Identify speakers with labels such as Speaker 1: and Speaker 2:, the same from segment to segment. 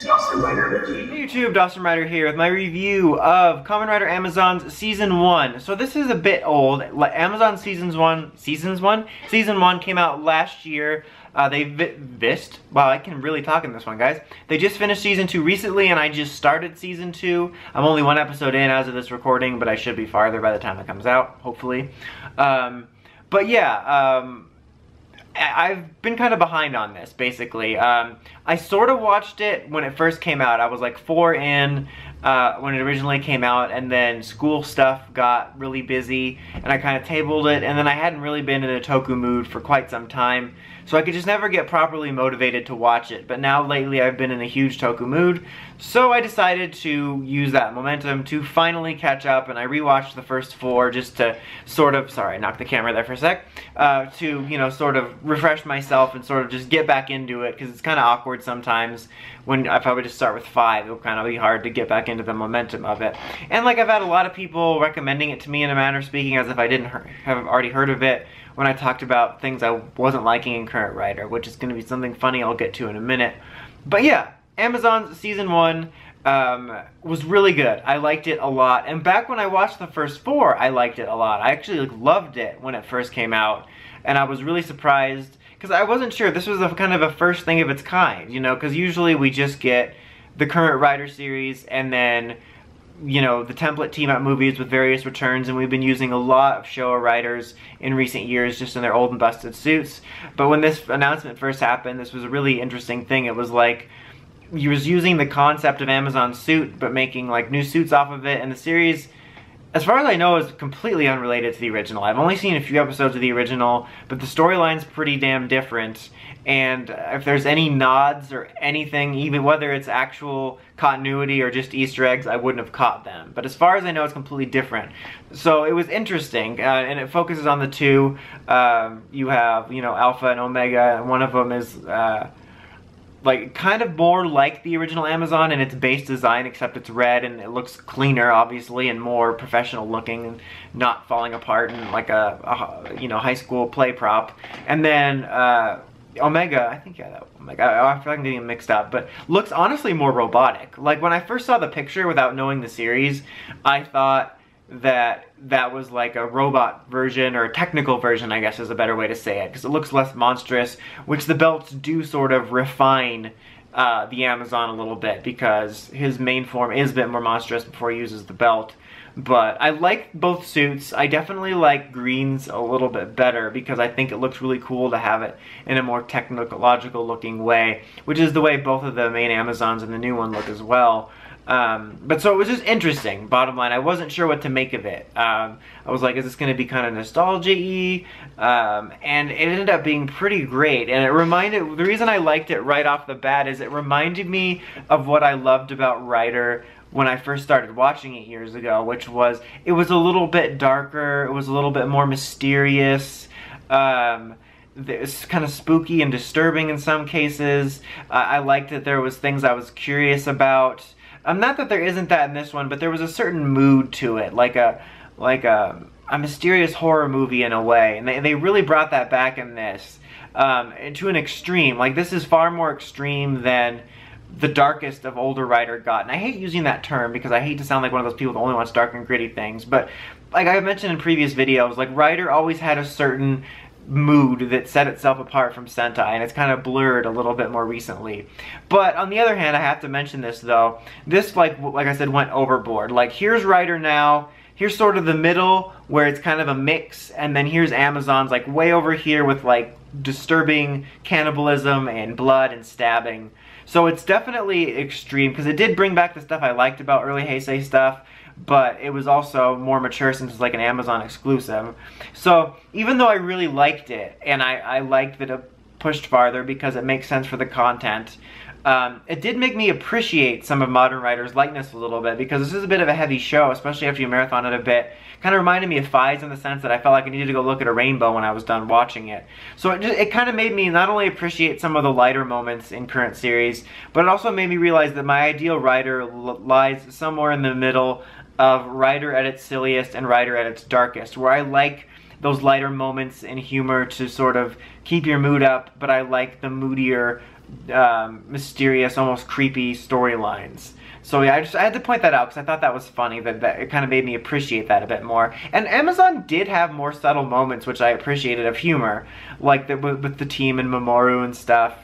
Speaker 1: Dawson Rider Wiki.
Speaker 2: Hey YouTube, Dawson Rider here with my review of Kamen Rider Amazon's Season 1. So this is a bit old. Amazon Season 1 came out last year. Wow, I can really talk in this one, guys. They just finished Season 2 recently, and I just started Season 2. I'm only one episode in as of this recording, but I should be farther by the time it comes out, hopefully. But yeah, I've been kind of behind on this, basically. I sort of watched it when it first came out. I was like 4 in when it originally came out, and then school stuff got really busy, and I kind of tabled it, and then I hadn't really been in a toku mood for quite some time, so I could just never get properly motivated to watch it. But now lately I've been in a huge toku mood, so I decided to use that momentum to finally catch up, and I rewatched the first 4 just to sort of, sorry I knocked the camera there for a sec, to, you know, sort of refresh myself and sort of just get back into it, because it's kind of awkward sometimes when if I would just start with 5, it'll kind of be hard to get back into the momentum of it. And like I've had a lot of people recommending it to me in a manner of speaking as if I didn't have already heard of it when I talked about things I wasn't liking in Current Rider, which is going to be something funny I'll get to in a minute. But yeah, Amazon's Season 1 was really good. I liked it a lot. And back when I watched the first 4, I liked it a lot. I actually loved it when it first came out. And I was really surprised because I wasn't sure. This was a kind of a first thing of its kind, you know, because usually we just get the Current Rider series and then, you know, the template team-up movies with various returns, and we've been using a lot of Showa writers in recent years just in their old and busted suits. But when this announcement first happened, this was a really interesting thing. It was like he was using the concept of Amazon's suit but making like new suits off of it, and the series, as far as I know, is completely unrelated to the original. I've only seen a few episodes of the original, but the storyline's pretty damn different, and if there's any nods or anything, even whether it's actual continuity or just Easter eggs, I wouldn't have caught them. But as far as I know, it's completely different. So it was interesting, and it focuses on the two. You have, you know, Alpha and Omega, and one of them is like kind of more like the original Amazon in its base design, except it's red and it looks cleaner, obviously, and more professional looking, and not falling apart in like a you know, high school play prop. And then Omega, I think, yeah, that Omega, I feel like I'm getting mixed up, but looks honestly more robotic. Like when I first saw the picture without knowing the series, I thought that was like a robot version, or a technical version, I guess is a better way to say it, because it looks less monstrous, which the belts do sort of refine the Amazon a little bit, because his main form is a bit more monstrous before he uses the belt. But I like both suits. I definitely like Green's a little bit better because I think it looks really cool to have it in a more technological looking way, which is the way both of the main Amazons and the new one look as well. But so it was just interesting, bottom line. I wasn't sure what to make of it. I was like, is this going to be kind of nostalgia-y? And it ended up being pretty great. And it reminded, the reason I liked it right off the bat is it reminded me of what I loved about Rider when I first started watching it years ago, which was, it was a little bit darker, it was a little bit more mysterious, it's kind of spooky and disturbing in some cases. I liked that there was things I was curious about. Not that there isn't that in this one, but there was a certain mood to it, like a mysterious horror movie in a way, and they really brought that back in this to an extreme. Like, this is far more extreme than the darkest of older Rider got. And I hate using that term because I hate to sound like one of those people that only wants dark and gritty things, but like I mentioned in previous videos, like Rider always had a certain mood that set itself apart from Sentai, and it's kind of blurred a little bit more recently. But on the other hand, I have to mention this though, this like I said, went overboard. Like, here's Rider now, here's sort of the middle where it's kind of a mix, and then here's Amazon's like way over here with like disturbing cannibalism and blood and stabbing. So it's definitely extreme, because it did bring back the stuff I liked about early Heisei stuff, but it was also more mature since it's like an Amazon exclusive. So even though I really liked it, and I liked that it pushed farther because it makes sense for the content, it did make me appreciate some of Modern Rider's likeness a little bit, because this is a bit of a heavy show, especially after you marathon it a bit. Kind of reminded me of Fies in the sense that I felt like I needed to go look at a rainbow when I was done watching it. So it kind of made me not only appreciate some of the lighter moments in current series, but it also made me realize that my ideal Rider lies somewhere in the middle of Rider at its silliest and Rider at its darkest, where I like those lighter moments and humor to sort of keep your mood up, but I like the moodier mysterious, almost creepy storylines. So yeah, I had to point that out because I thought that was funny, that it kind of made me appreciate that a bit more. And Amazon did have more subtle moments, which I appreciated, of humor, like with the team and Mamoru and stuff.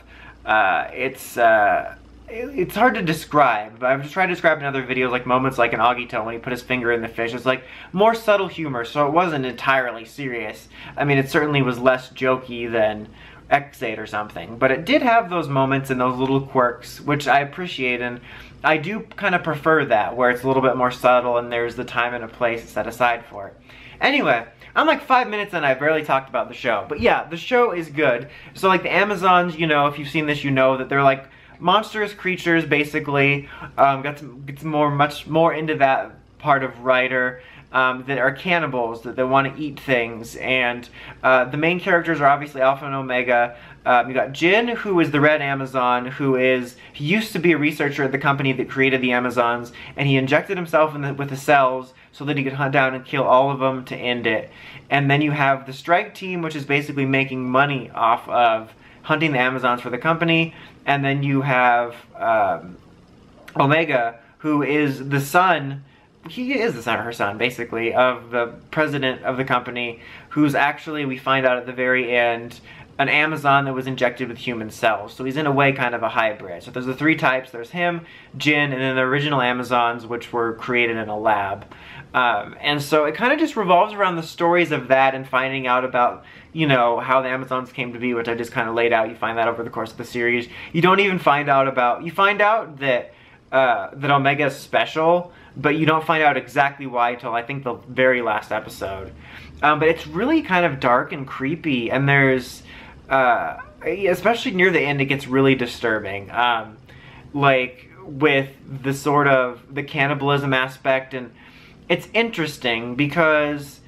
Speaker 2: It's hard to describe, but I've just tried to describe in other videos, like moments like in Agito when he put his finger in the fish. It's like more subtle humor, so it wasn't entirely serious. I mean, it certainly was less jokey than X8 or something, but it did have those moments and those little quirks, which I appreciate, and I do kind of prefer that, where it's a little bit more subtle and there's the time and a place set aside for it. Anyway, I'm like 5 minutes and I barely talked about the show, but yeah, the show is good. So like the Amazons, you know, if you've seen this, you know that they're like monstrous creatures, basically. Gets much more into that part of Rider. That are cannibals, that want to eat things, and the main characters are obviously Alpha and Omega. You got Jin, who is the Red Amazon, he used to be a researcher at the company that created the Amazons, and he injected himself with the cells so that he could hunt down and kill all of them to end it. And then you have the Strike Team, which is basically making money off of hunting the Amazons for the company, and then you have Omega, who is the son. He is the son, or her son, basically, of the president of the company, who's actually, we find out at the very end, an Amazon that was injected with human cells. So he's in a way kind of a hybrid. So there's the three types. There's him, Jin, and then the original Amazons, which were created in a lab. And so it kind of just revolves around the stories of that and finding out about, you know, how the Amazons came to be, which I just kind of laid out. You find that over the course of the series. You don't even find out about, you find out that Omega is special, but you don't find out exactly why until I think the very last episode. But it's really kind of dark and creepy, and there's, especially near the end, it gets really disturbing. Like with the sort of the cannibalism aspect, and it's interesting because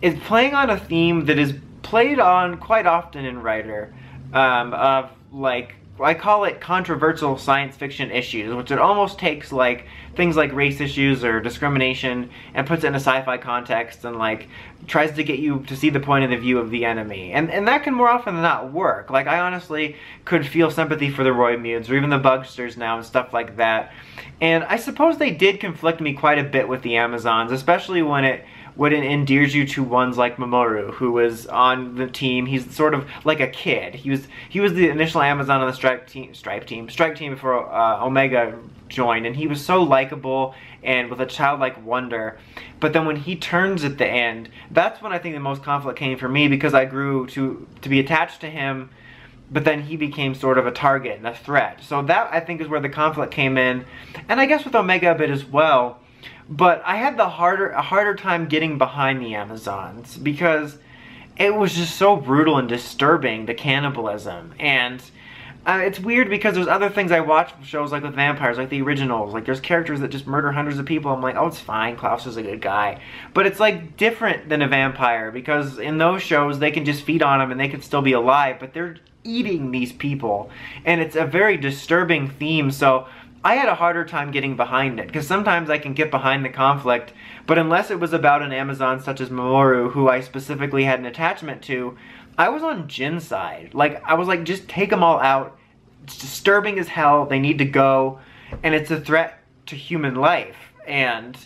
Speaker 2: it's playing on a theme that is played on quite often in Rider, of like, I call it controversial science fiction issues, which it almost takes like things like race issues or discrimination and puts it in a sci-fi context and like tries to get you to see the point of the view of the enemy. And that can more often than not work. Like I honestly could feel sympathy for the Roymudes or even the Bugsters now and stuff like that. And I suppose they did conflict me quite a bit with the Amazons, especially when it endears you to ones like Mamoru, who was on the team. He's sort of like a kid. He was the initial Amazon on the Strike Team before Omega joined, and he was so likable and with a childlike wonder. But then when he turns at the end, that's when I think the most conflict came for me, because I grew to be attached to him, but then he became sort of a target and a threat. So that, I think, is where the conflict came in, and I guess with Omega a bit as well. But I had a harder time getting behind the Amazons because it was just so brutal and disturbing, the cannibalism. And it's weird because there's other things I watch shows like with vampires, like the originals. Like there's characters that just murder hundreds of people. I'm like, oh, it's fine, Klaus is a good guy. But it's like different than a vampire, because in those shows they can just feed on them and they can still be alive, but they're eating these people. And it's a very disturbing theme, so I had a harder time getting behind it, because sometimes I can get behind the conflict, but unless it was about an Amazon such as Mamoru, who I specifically had an attachment to, I was on Jin's side. Like, I was like, just take them all out. It's disturbing as hell. They need to go, and it's a threat to human life. And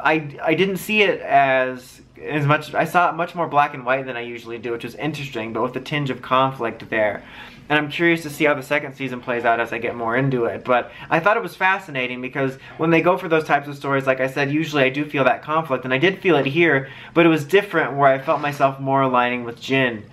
Speaker 2: I didn't see it as much, I saw it much more black and white than I usually do, which was interesting, but with a tinge of conflict there. And I'm curious to see how the second season plays out as I get more into it. But I thought it was fascinating because when they go for those types of stories, like I said, usually I do feel that conflict. And I did feel it here, but it was different where I felt myself more aligning with Jin.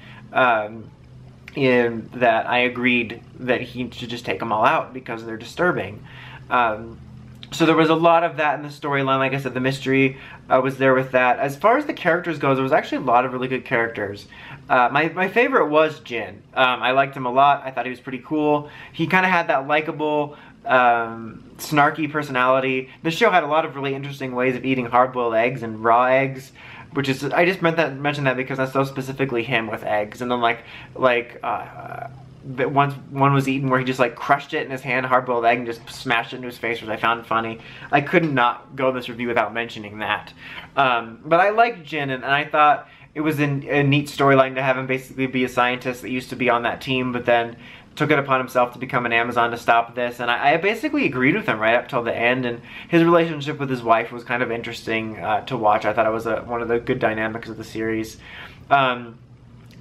Speaker 2: In that I agreed that he should just take them all out because they're disturbing. So there was a lot of that in the storyline. Like I said, the mystery was there with that. As far as the characters goes, there was actually a lot of really good characters. My favorite was Jin. I liked him a lot. I thought he was pretty cool. He kind of had that likable, snarky personality. The show had a lot of really interesting ways of eating hard-boiled eggs and raw eggs, which is, I just mentioned that because that's so specifically him with eggs. And then that once one was eaten where he just like crushed it in his hand, hard-boiled egg, and just smashed it into his face, which I found funny. I could not go this review without mentioning that. But I liked Jin, and I thought it was a neat storyline to have him basically be a scientist that used to be on that team, but then took it upon himself to become an Amazon to stop this, and I basically agreed with him right up till the end, and his relationship with his wife was kind of interesting to watch. I thought it was one of the good dynamics of the series. And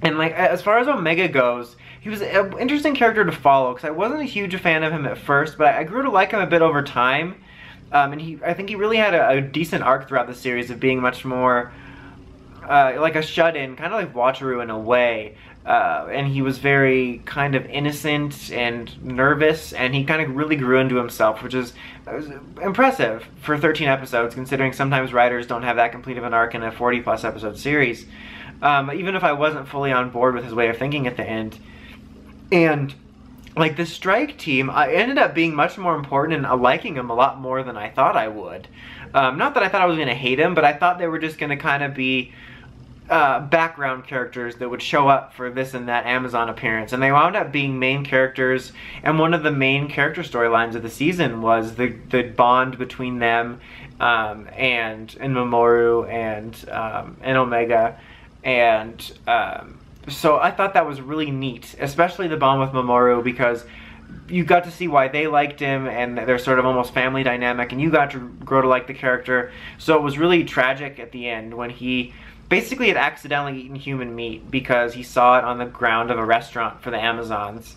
Speaker 2: like, as far as Omega goes, he was an interesting character to follow, because I wasn't a huge fan of him at first, but I grew to like him a bit over time. And I think he really had a decent arc throughout the series of being much more like a shut-in, kind of like Wataru in a way. And he was very kind of innocent and nervous, and he kind of really grew into himself, which is impressive for 13 episodes, considering sometimes writers don't have that complete of an arc in a 40-plus episode series. Even if I wasn't fully on board with his way of thinking at the end. And like the strike team, I ended up being much more important and liking him a lot more than I thought I would. Not that I thought I was going to hate him, but I thought they were just going to kind of be background characters that would show up for this and that Amazon appearance, and they wound up being main characters. And one of the main character storylines of the season was the bond between them and Mamoru and Omega, and so I thought that was really neat, especially the bond with Mamoru, because you got to see why they liked him, and they're sort of almost family dynamic, and you got to grow to like the character. So it was really tragic at the end when he basically had accidentally eaten human meat because he saw it on the ground of a restaurant for the Amazons.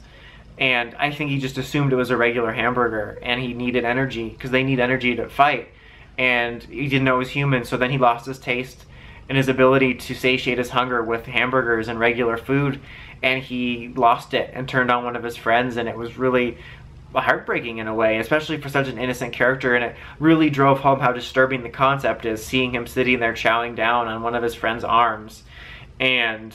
Speaker 2: And I think he just assumed it was a regular hamburger, and he needed energy, because they need energy to fight. And he didn't know it was human, so then he lost his taste and his ability to satiate his hunger with hamburgers and regular food, and he lost it and turned on one of his friends, and it was really heartbreaking in a way, especially for such an innocent character, and it really drove home how disturbing the concept is, seeing him sitting there chowing down on one of his friend's arms. And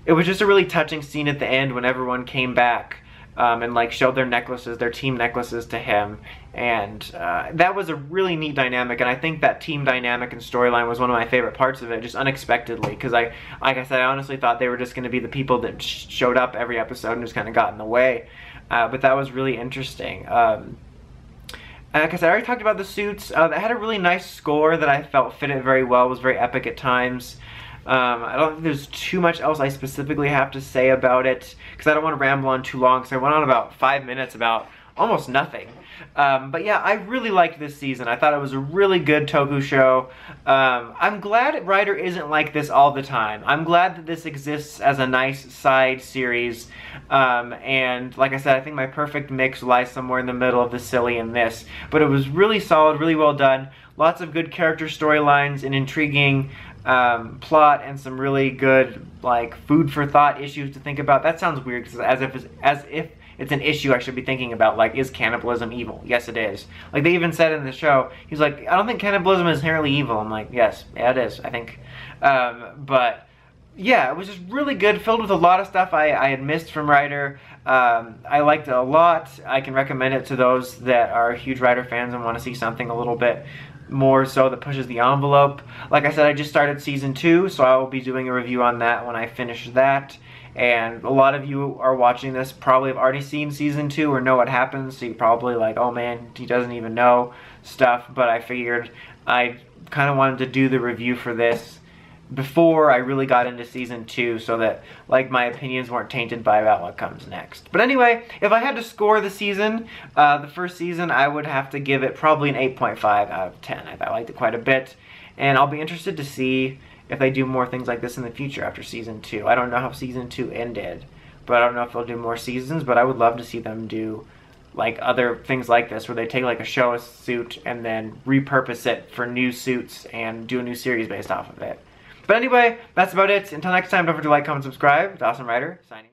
Speaker 2: it was just a really touching scene at the end when everyone came back and like showed their necklaces, their team necklaces to him, and that was a really neat dynamic. And I think that team dynamic and storyline was one of my favorite parts of it, just unexpectedly, because like I said, I honestly thought they were just going to be the people that showed up every episode and just kind of got in the way, but that was really interesting. Like I said, I already talked about the suits. That had a really nice score that I felt fit it very well, was very epic at times. I don't think there's too much else I specifically have to say about it, because I don't want to ramble on too long, because I went on about 5 minutes about almost nothing. But yeah, I really liked this season. I thought it was a really good Toku show. I'm glad Rider isn't like this all the time. I'm glad that this exists as a nice side series. And like I said, I think my perfect mix lies somewhere in the middle of the silly and this. But it was really solid, really well done. Lots of good character storylines and intriguing plot, and some really good like food for thought issues to think about. That sounds weird, because as if it's an issue I should be thinking about, like, is cannibalism evil? Yes, it is. Like, they even said in the show, he's like, I don't think cannibalism is inherently evil. I'm like, yes, yeah, it is, I think. But yeah, it was just really good, filled with a lot of stuff I had missed from Rider. I liked it a lot. I can recommend it to those that are huge Rider fans and want to see something a little bit more so that pushes the envelope. Like I said, I just started season 2, so I will be doing a review on that when I finish that. And a lot of you are watching this probably have already seen season 2 or know what happens, so you're probably like, oh man, he doesn't even know stuff. But I figured I kind of wanted to do the review for this before I really got into season 2, so that like my opinions weren't tainted by about what comes next. But anyway, if I had to score the season, the first season, I would have to give it probably an 8.5 out of 10. I liked it quite a bit, and I'll be interested to see if they do more things like this in the future after season 2. I don't know how season 2 ended, but I don't know if they'll do more seasons, but I would love to see them do like other things like this, where they take like a show, a suit, and then repurpose it for new suits and do a new series based off of it. But anyway, that's about it. Until next time, don't forget to like, comment, subscribe. It's Awesome Rider, signing out.